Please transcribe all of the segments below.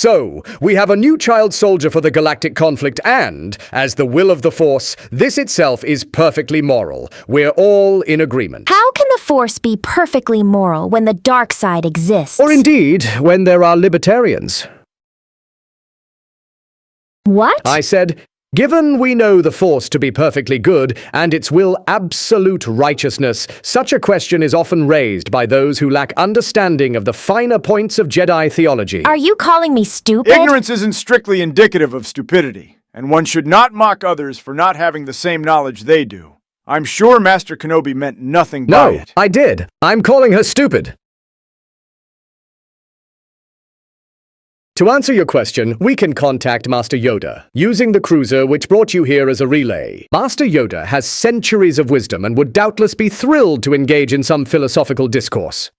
So, we have a new child soldier for the galactic conflict and, as the will of the Force, this itself is perfectly moral. We're all in agreement. How can the Force be perfectly moral when the dark side exists? Or indeed, when there are libertarians. What? I said, given we know the Force to be perfectly good and its will absolute righteousness, such a question is often raised by those who lack understanding of the finer points of Jedi theology. Are you calling me stupid? Ignorance isn't strictly indicative of stupidity, and one should not mock others for not having the same knowledge they do. I'm sure Master Kenobi meant nothing by it. No, I did. I'm calling her stupid. To answer your question, we can contact Master Yoda, using the cruiser which brought you here as a relay. Master Yoda has centuries of wisdom and would doubtless be thrilled to engage in some philosophical discourse.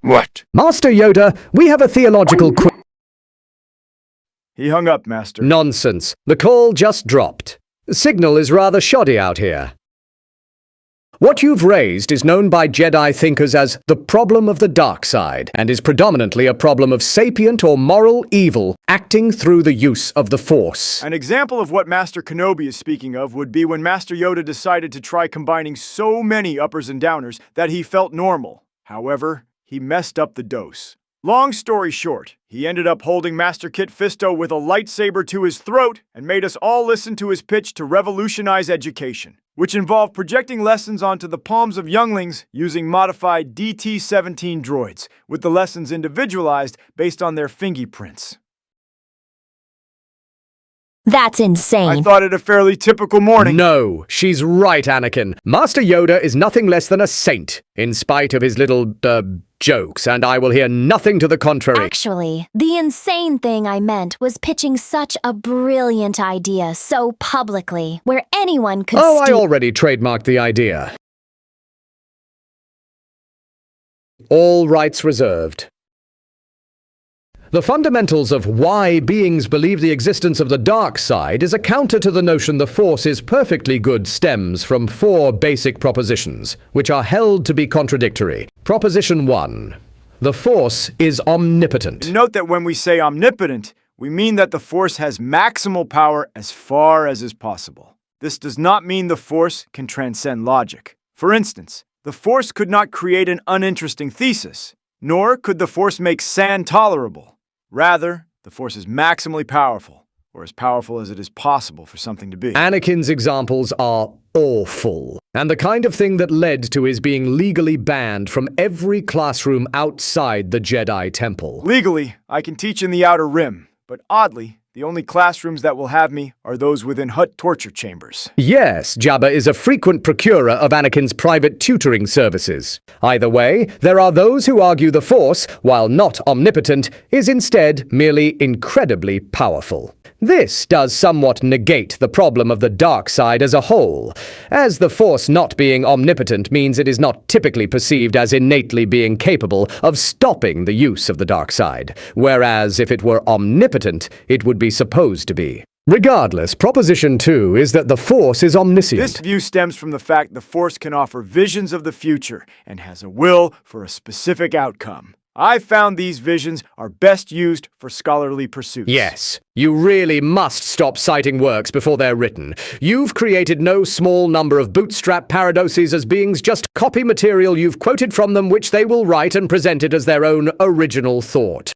What? Master Yoda, we have a theological He hung up, Master. Nonsense. The call just dropped. The signal is rather shoddy out here. What you've raised is known by Jedi thinkers as the problem of the dark side, and is predominantly a problem of sapient or moral evil acting through the use of the Force. An example of what Master Kenobi is speaking of would be when Master Yoda decided to try combining so many uppers and downers that he felt normal. However, he messed up the dose. Long story short, he ended up holding Master Kit Fisto with a lightsaber to his throat and made us all listen to his pitch to revolutionize education, which involved projecting lessons onto the palms of younglings using modified DT-17 droids, with the lessons individualized based on their fingerprints. That's insane. I thought it a fairly typical morning. No, she's right, Anakin. Master Yoda is nothing less than a saint, in spite of his little, jokes, and I will hear nothing to the contrary. Actually, the insane thing I meant was pitching such a brilliant idea so publicly, where anyone could Oh, I already trademarked the idea. All rights reserved. The fundamentals of why beings believe the existence of the dark side is a counter to the notion the Force is perfectly good stems from 4 basic propositions, which are held to be contradictory. Proposition 1. The Force is omnipotent. Note that when we say omnipotent, we mean that the Force has maximal power as far as is possible. This does not mean the Force can transcend logic. For instance, the Force could not create an uninteresting thesis, nor could the Force make sand tolerable. Rather, the Force is maximally powerful, or as powerful as it is possible for something to be. Anakin's examples are awful, and the kind of thing that led to his being legally banned from every classroom outside the Jedi Temple. Legally, I can teach in the Outer Rim, but oddly, the only classrooms that will have me are those within Hutt torture chambers. Yes, Jabba is a frequent procurer of Anakin's private tutoring services. Either way, there are those who argue the Force, while not omnipotent, is instead merely incredibly powerful. This does somewhat negate the problem of the dark side as a whole, as the Force not being omnipotent means it is not typically perceived as innately being capable of stopping the use of the dark side, whereas if it were omnipotent, it would be supposed to be. Regardless, Proposition 2 is that the Force is omniscient. This view stems from the fact the Force can offer visions of the future and has a will for a specific outcome. I found these visions are best used for scholarly pursuits. Yes, you really must stop citing works before they're written. You've created no small number of bootstrap paradoxes as beings just copy material you've quoted from them which they will write and present it as their own original thought.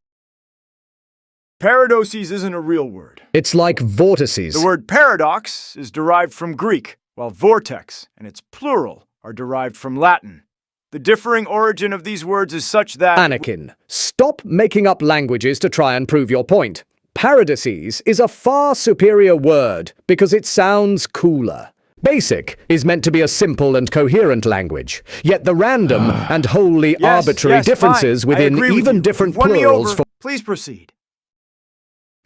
Paradoxes isn't a real word. It's like vortices. The word paradox is derived from Greek, while vortex and its plural are derived from Latin. The differing origin of these words is such that— Anakin, stop making up languages to try and prove your point. Paradoxes is a far superior word because it sounds cooler. Basic is meant to be a simple and coherent language, yet the random and wholly arbitrary differences fine. within even different plurals— Please proceed.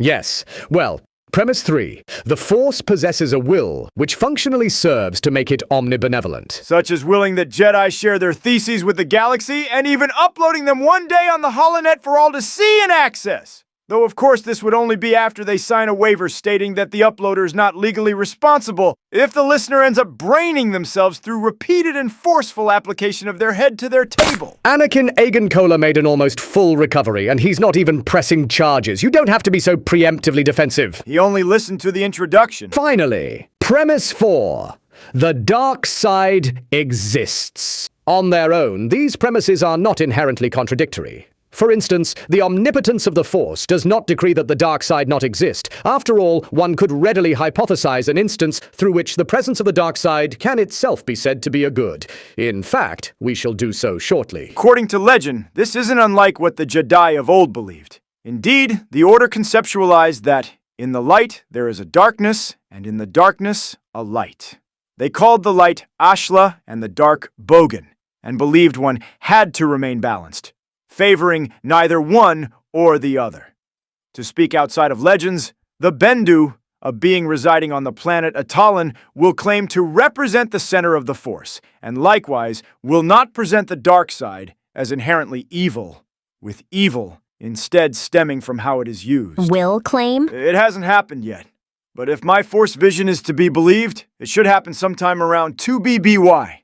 Yes, well, premise 3. The Force possesses a will which functionally serves to make it omnibenevolent. Such as willing that Jedi share their theses with the galaxy and even uploading them one day on the HoloNet for all to see and access. Though of course this would only be after they sign a waiver stating that the uploader is not legally responsible if the listener ends up braining themselves through repeated and forceful application of their head to their table. Anakin Agencola made an almost full recovery, and he's not even pressing charges. You don't have to be so preemptively defensive. He only listened to the introduction. Finally, premise 4. The dark side exists. On their own, these premises are not inherently contradictory. For instance, the omnipotence of the Force does not decree that the dark side not exist. After all, one could readily hypothesize an instance through which the presence of the dark side can itself be said to be a good. In fact, we shall do so shortly. According to legend, this isn't unlike what the Jedi of old believed. Indeed, the Order conceptualized that in the light there is a darkness, and in the darkness a light. They called the light Ashla and the dark Bogan, and believed one had to remain balanced, favoring neither one or the other. To speak outside of legends, the Bendu, a being residing on the planet Atalan, will claim to represent the center of the Force, and likewise will not present the dark side as inherently evil, with evil instead stemming from how it is used. Will claim? It hasn't happened yet, but if my Force vision is to be believed, it should happen sometime around 2BBY.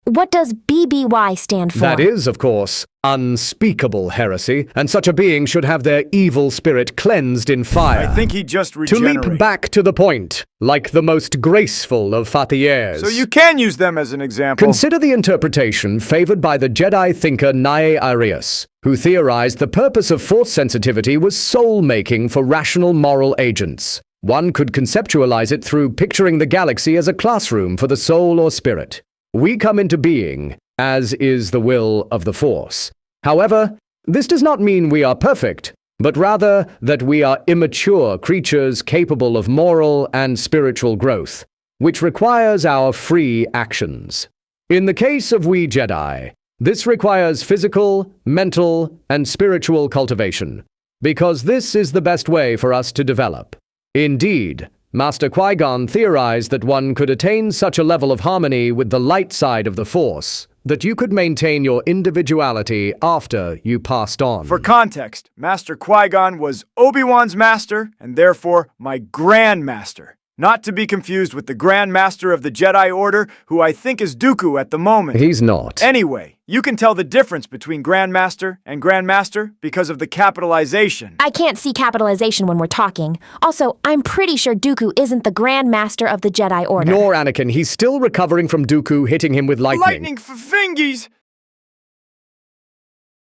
What does BBY stand for? That is, of course, unspeakable heresy, and such a being should have their evil spirit cleansed in fire. I think he just To regenerated. leap back to the point, like the most graceful of fathiers. So you can use them as an example. Consider the interpretation favored by the Jedi thinker Nye Arius, who theorized the purpose of Force sensitivity was soul-making for rational moral agents. One could conceptualize it through picturing the galaxy as a classroom for the soul or spirit. We come into being, as is the will of the Force. However, this does not mean we are perfect, but rather that we are immature creatures capable of moral and spiritual growth, which requires our free actions. In the case of we Jedi, this requires physical, mental, and spiritual cultivation, because this is the best way for us to develop. Indeed, Master Qui-Gon theorized that one could attain such a level of harmony with the light side of the Force that you could maintain your individuality after you passed on. For context, Master Qui-Gon was Obi-Wan's master, and therefore my Grand Master. Not to be confused with the Grand Master of the Jedi Order, who I think is Dooku at the moment. He's not. Anyway, you can tell the difference between Grand Master and Grand Master because of the capitalization. I can't see capitalization when we're talking. Also, I'm pretty sure Dooku isn't the Grand Master of the Jedi Order. Nor Anakin. He's still recovering from Dooku hitting him with lightning. Lightning for fingies!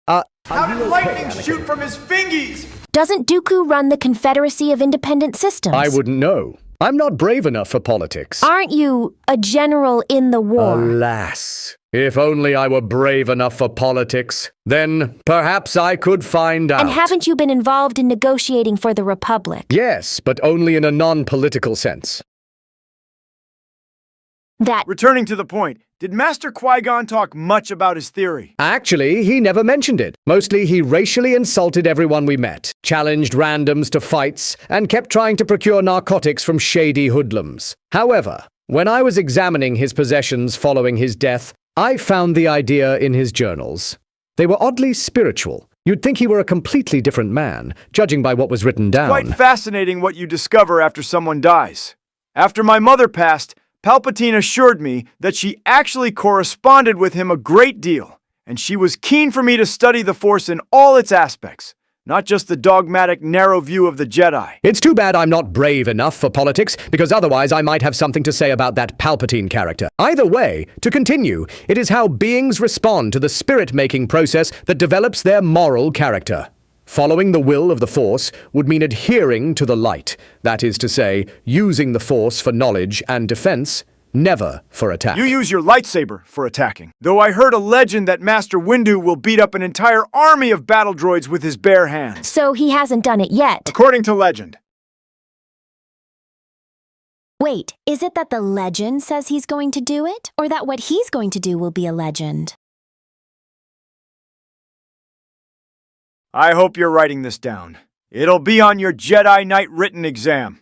How did lightning shoot from his fingies? Doesn't Dooku run the Confederacy of Independent Systems? I wouldn't know. I'm not brave enough for politics. Aren't you a general in the war? Alas, if only I were brave enough for politics, then perhaps I could find out. And haven't you been involved in negotiating for the Republic? Yes, but only in a non-political sense. Returning to the point, did Master Qui-Gon talk much about his theory? Actually, he never mentioned it. Mostly, he racially insulted everyone we met, challenged randoms to fights, and kept trying to procure narcotics from shady hoodlums. However, when I was examining his possessions following his death, I found the idea in his journals. They were oddly spiritual. You'd think he were a completely different man, judging by what was written down. Quite fascinating what you discover after someone dies. After my mother passed, Palpatine assured me that she actually corresponded with him a great deal, and she was keen for me to study the Force in all its aspects, not just the dogmatic, narrow view of the Jedi. It's too bad I'm not brave enough for politics, because otherwise I might have something to say about that Palpatine character. Either way, to continue, it is how beings respond to the spirit-making process that develops their moral character. Following the will of the Force would mean adhering to the light, that is to say, using the Force for knowledge and defense, never for attack. You use your lightsaber for attacking. Though I heard a legend that Master Windu will beat up an entire army of battle droids with his bare hands. So he hasn't done it yet. According to legend. Wait, is it that the legend says he's going to do it? Or that what he's going to do will be a legend? I hope you're writing this down. It'll be on your Jedi Knight written exam.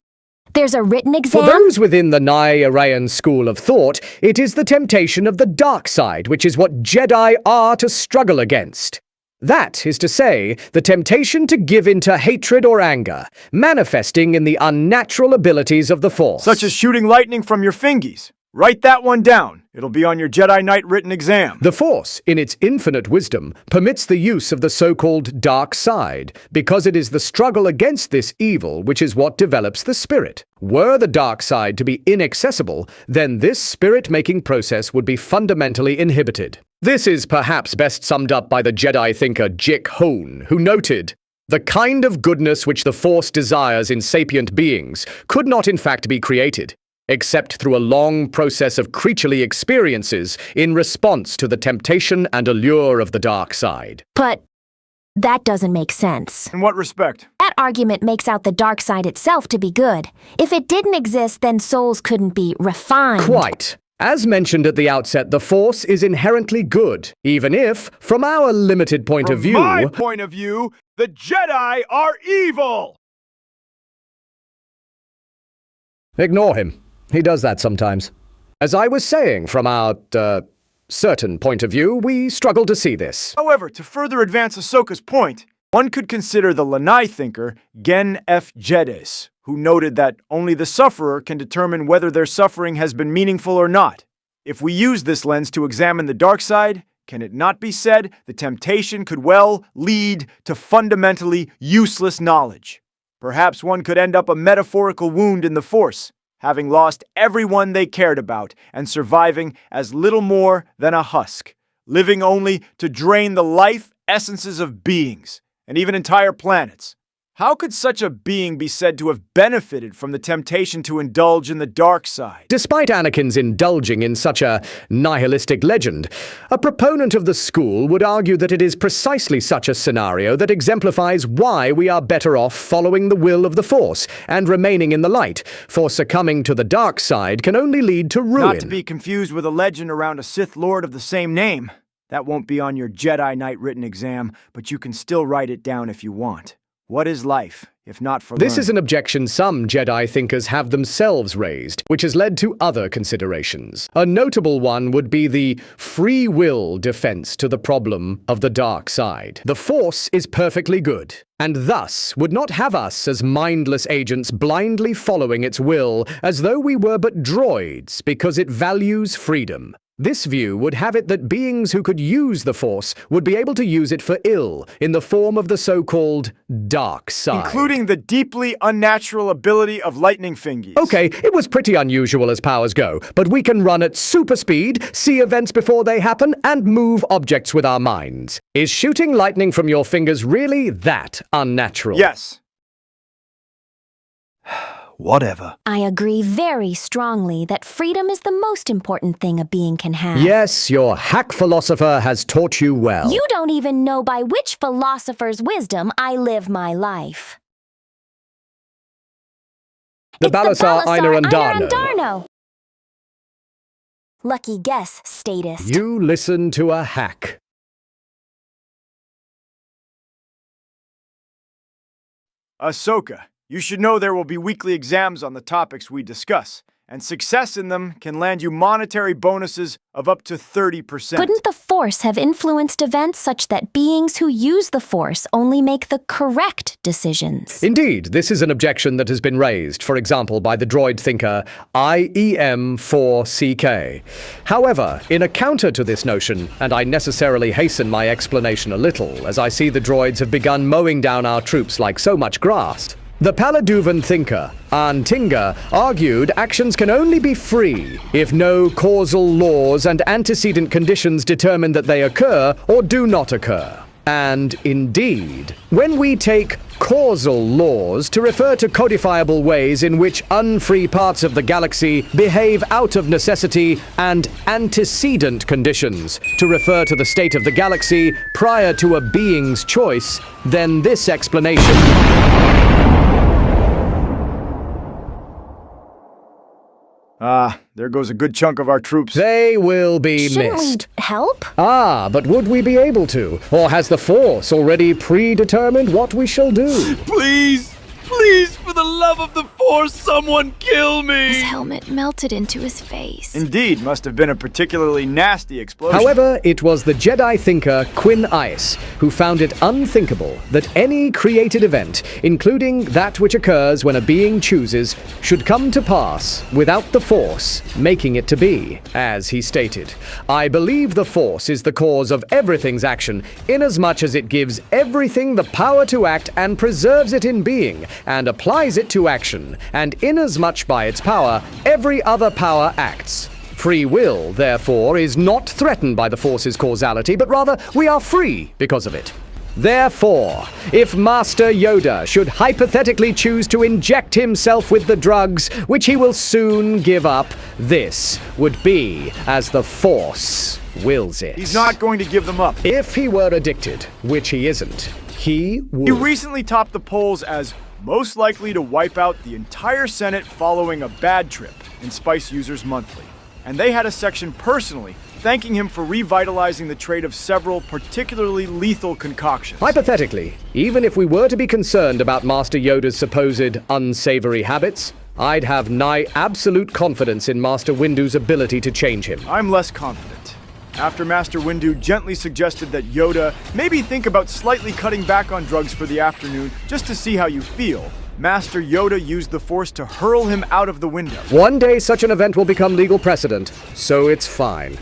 There's a written exam? For those within the Nye-Arayan school of thought, it is the temptation of the dark side, which is what Jedi are to struggle against. That is to say, the temptation to give into hatred or anger, manifesting in the unnatural abilities of the Force. Such as shooting lightning from your fingies. Write that one down. It'll be on your Jedi Knight written exam. The Force, in its infinite wisdom, permits the use of the so-called dark side, because it is the struggle against this evil which is what develops the spirit. Were the dark side to be inaccessible, then this spirit-making process would be fundamentally inhibited. This is perhaps best summed up by the Jedi thinker Jick Hone, who noted, "The kind of goodness which the Force desires in sapient beings could not in fact be created, except through a long process of creaturely experiences in response to the temptation and allure of the dark side." But that doesn't make sense. In what respect? That argument makes out the dark side itself to be good. If it didn't exist, then souls couldn't be refined. Quite. As mentioned at the outset, the Force is inherently good, even if, from our limited point of view... From my point of view, the Jedi are evil! Ignore him. He does that sometimes. As I was saying, from our, certain point of view, we struggle to see this. However, to further advance Ahsoka's point, one could consider the Lanai thinker Gen F. Jedis, who noted that only the sufferer can determine whether their suffering has been meaningful or not. If we use this lens to examine the dark side, can it not be said the temptation could well lead to fundamentally useless knowledge? Perhaps one could end up a metaphorical wound in the Force, having lost everyone they cared about and surviving as little more than a husk, living only to drain the life essences of beings, and even entire planets. How could such a being be said to have benefited from the temptation to indulge in the dark side? Despite Anakin's indulging in such a nihilistic legend, a proponent of the school would argue that it is precisely such a scenario that exemplifies why we are better off following the will of the Force and remaining in the light, for succumbing to the dark side can only lead to ruin. Not to be confused with a legend around a Sith Lord of the same name. That won't be on your Jedi Knight written exam, but you can still write it down if you want. What is life, if not for This learning? is an objection some Jedi thinkers have themselves raised, which has led to other considerations. A notable one would be the free will defense to the problem of the dark side. The Force is perfectly good, and thus would not have us as mindless agents blindly following its will as though we were but droids because it values freedom. This view would have it that beings who could use the Force would be able to use it for ill in the form of the so-called dark side. Including the deeply unnatural ability of lightning fingies. Okay, it was pretty unusual as powers go, but we can run at super speed, see events before they happen, and move objects with our minds. Is shooting lightning from your fingers really that unnatural? Yes. Whatever. I agree very strongly that freedom is the most important thing a being can have. Yes, your hack philosopher has taught you well. You don't even know by which philosopher's wisdom I live my life. The It's Balasar Einar and Einar Darno. Darno. Lucky guess, statist. You listen to a hack. Ahsoka, you should know there will be weekly exams on the topics we discuss, and success in them can land you monetary bonuses of up to 30%. Couldn't the Force have influenced events such that beings who use the Force only make the correct decisions? Indeed, this is an objection that has been raised, for example, by the droid thinker IEM4CK. However, in a counter to this notion, and I necessarily hasten my explanation a little, as I see the droids have begun mowing down our troops like so much grass, the Paladuvan thinker, Antinga, argued actions can only be free if no causal laws and antecedent conditions determine that they occur or do not occur. And indeed, when we take causal laws to refer to codifiable ways in which unfree parts of the galaxy behave out of necessity, and antecedent conditions to refer to the state of the galaxy prior to a being's choice, then this explanation... There goes a good chunk of our troops. They will be Shouldn't missed. we help? But would we be able to? Or has the Force already predetermined what we shall do? Please! Please, for the love of the Force, someone kill me! His helmet melted into his face. Indeed, must have been a particularly nasty explosion. However, it was the Jedi thinker Quinn Ice who found it unthinkable that any created event, including that which occurs when a being chooses, should come to pass without the Force making it to be. As he stated, "I believe the Force is the cause of everything's action, inasmuch as it gives everything the power to act and preserves it in being, and applies it to action, and inasmuch by its power, every other power acts. Free will, therefore, is not threatened by the Force's causality, but rather we are free because of it. Therefore, if Master Yoda should hypothetically choose to inject himself with the drugs, which he will soon give up, this would be as the Force wills it." He's not going to give them up. If he were addicted, which he isn't, he would. He recently topped the polls as most likely to wipe out the entire Senate following a bad trip in Spice Users Monthly. And they had a section personally thanking him for revitalizing the trade of several particularly lethal concoctions. Hypothetically, even if we were to be concerned about Master Yoda's supposed unsavory habits, I'd have nigh absolute confidence in Master Windu's ability to change him. I'm less confident. After Master Windu gently suggested that Yoda maybe think about slightly cutting back on drugs for the afternoon just to see how you feel, Master Yoda used the Force to hurl him out of the window. One day such an event will become legal precedent, so it's fine.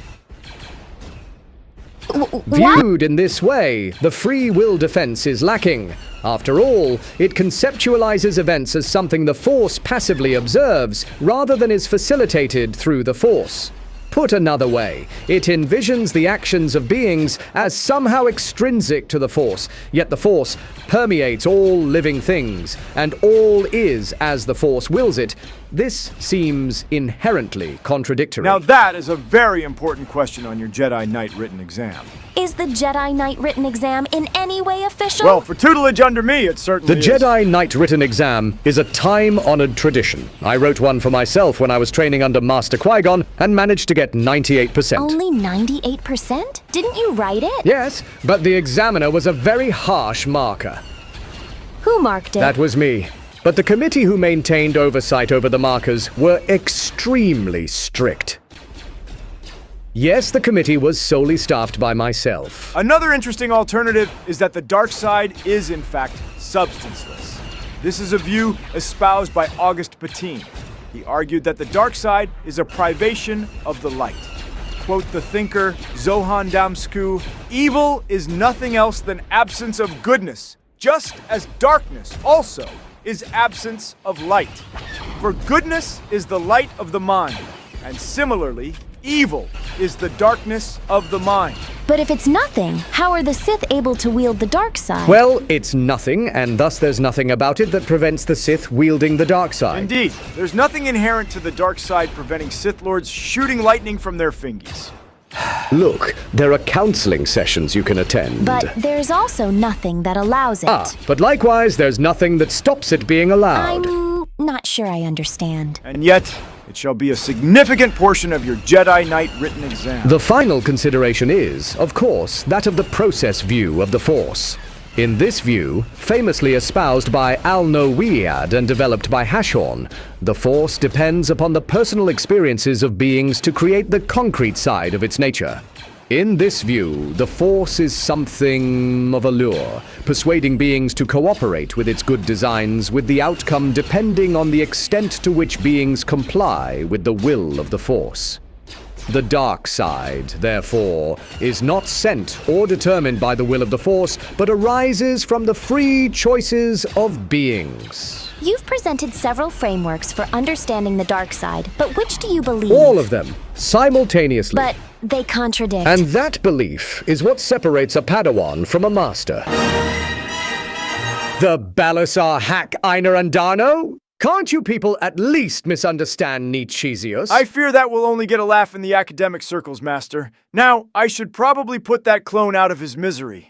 Viewed in this way, the free will defense is lacking. After all, it conceptualizes events as something the Force passively observes, rather than is facilitated through the Force. Put another way, it envisions the actions of beings as somehow extrinsic to the Force, yet the Force permeates all living things, and all is as the Force wills it. This seems inherently contradictory. Now that is a very important question on your Jedi Knight written exam. Is the Jedi Knight written exam in any way official? Well, for tutelage under me, it certainly The is. Jedi Knight written exam is a time-honored tradition. I wrote one for myself when I was training under Master Qui-Gon and managed to get 98%. Only 98%? Didn't you write it? Yes, but the examiner was a very harsh marker. Who marked it? That was me. But the committee who maintained oversight over the markers were extremely strict. Yes, the committee was solely staffed by myself. Another interesting alternative is that the dark side is, in fact, substanceless. This is a view espoused by August Patine. He argued that the dark side is a privation of the light. Quote the thinker Zohan Damsku, "Evil is nothing else than absence of goodness, just as darkness also is absence of light. For goodness is the light of the mind, and similarly, evil is the darkness of the mind." But if it's nothing, how are the Sith able to wield the dark side? Well, it's nothing, and thus there's nothing about it that prevents the Sith wielding the dark side. Indeed, there's nothing inherent to the dark side preventing Sith Lords shooting lightning from their fingies. Look, there are counseling sessions you can attend. But there's also nothing that allows it. But likewise, there's nothing that stops it being allowed. I'm not sure I understand. And yet, it shall be a significant portion of your Jedi Knight written exam. The final consideration is, of course, that of the process view of the Force. In this view, famously espoused by Al-Nowiad and developed by Hashorn, the Force depends upon the personal experiences of beings to create the concrete side of its nature. In this view, the Force is something of a lure, persuading beings to cooperate with its good designs, with the outcome depending on the extent to which beings comply with the will of the Force. The dark side, therefore, is not sent or determined by the will of the Force, but arises from the free choices of beings. You've presented several frameworks for understanding the dark side, but which do you believe? All of them, simultaneously. But they contradict. And that belief is what separates a Padawan from a master. The Balasar hack Einar and Darno? Can't you people at least misunderstand Nietzschezius? I fear that will only get a laugh in the academic circles, Master. Now, I should probably put that clone out of his misery.